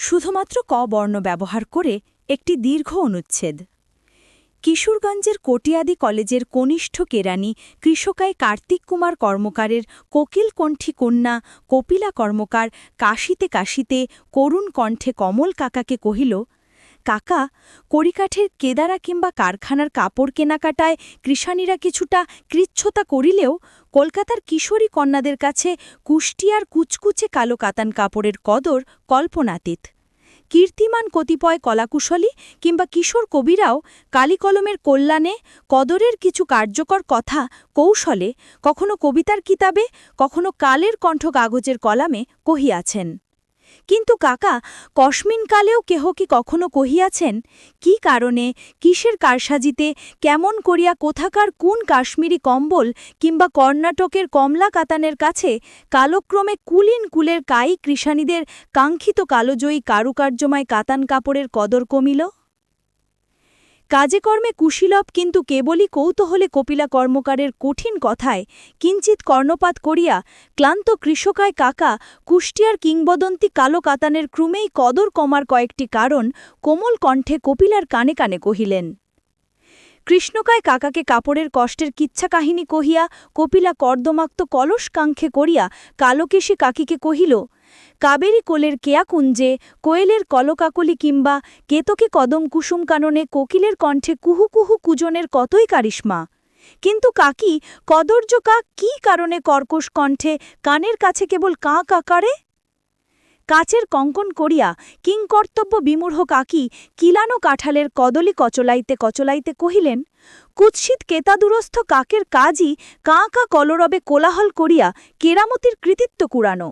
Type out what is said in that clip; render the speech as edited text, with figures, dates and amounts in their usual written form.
শুধুমাত্র ক বর্ণ ব্যবহার করে একটি দীর্ঘ অনুচ্ছেদ। কিশোরগঞ্জের কটিয়াদি কলেজের কনিষ্ঠ কেরানি কৃষকায় কার্তিক কুমার কর্মকারের কোকিলকণ্ঠী কন্যা কপিলা কর্মকার কাশিতে কাশিতে করুণ কণ্ঠে কমল কাকাকে কহিল, কাকা, কড়িকাঠের কেদারা কিংবা কারখানার কাপড় কেনাকাটায় কৃষাণীরা কিছুটা কৃচ্ছতা করিলেও কলকাতার কিশোরী কন্যাদের কাছে কুষ্টিয়ার কুচকুচে কালো কাতান কাপড়ের কদর কল্পনাতীত। কীর্তিমান কতিপয় কলাকুশলী কিংবা কিশোর কবিরাও কালিকলমের কল্যাণে কদরের কিছু কার্যকর কথা কৌশলে কখনো কবিতার কিতাবে কখনো কালের কণ্ঠ কাগজের কলামে কহিয়াছেন। কিন্তু কাকা, কস্মিনকালেও কেহ কি কখনো কহিয়াছেন, কি কারণে কিসের কারসাজিতে কেমন করিয়া কোথাকার কোন কাশ্মীরি কম্বল কিংবা কর্ণাটকের কমলা কাতানের কাছে কালক্রমে কুলীন কুলের কায়িক কৃষাণীদের কাঙ্ক্ষিত কালোজয়ী কারুকার্যময় কাতান কাপড়ের কদর কমিল? কাজে কর্মে কুশীলভ কিন্তু কেবলই কৌতূহলে কপিলা কর্মকারের কঠিন কথায় কিঞ্চিত কর্ণপাত করিয়া ক্লান্ত কৃষকায় কাকা কুষ্টিয়ার কিংবদন্তি কালো কাতানের ক্রমেই কদর কমার কয়েকটি কারণ কোমল কণ্ঠে কপিলার কানে কানে কহিলেন। কৃষ্ণকায় কাকাকে কাপড়ের কষ্টের কিচ্ছা কাহিনী কহিয়া কপিলা কর্দমাক্ত কলস কাঙ্ক্ষে করিয়া কালোকেশী কাকিকে কহিল, কাবেরী কোলের কেয়াকুঞ্জে কোয়েলের কলকাকলি কিংবা কেতকে কদম কুসুম কাননে কোকিলের কণ্ঠে কুহু কুহু কুজনের কতই কারিশ্মা। কিন্তু কাকি, কদর্য কাক কি কারণে কর্কশ কণ্ঠে কানের কাছে কেবল কাঁ কাকারে? কাচের কঙ্কন করিয়া কিংকর্তব্য বিমূঢ় কাকি কিলানো কাঠালের কদলি কচলাইতে কচলাইতে কহিলেন, কুৎসিত কেতাদুরস্থ কাকের কাজই কাঁ কা কলরবে কোলাহল করিয়া কেরামতির কৃতিত্ব কুড়ানো।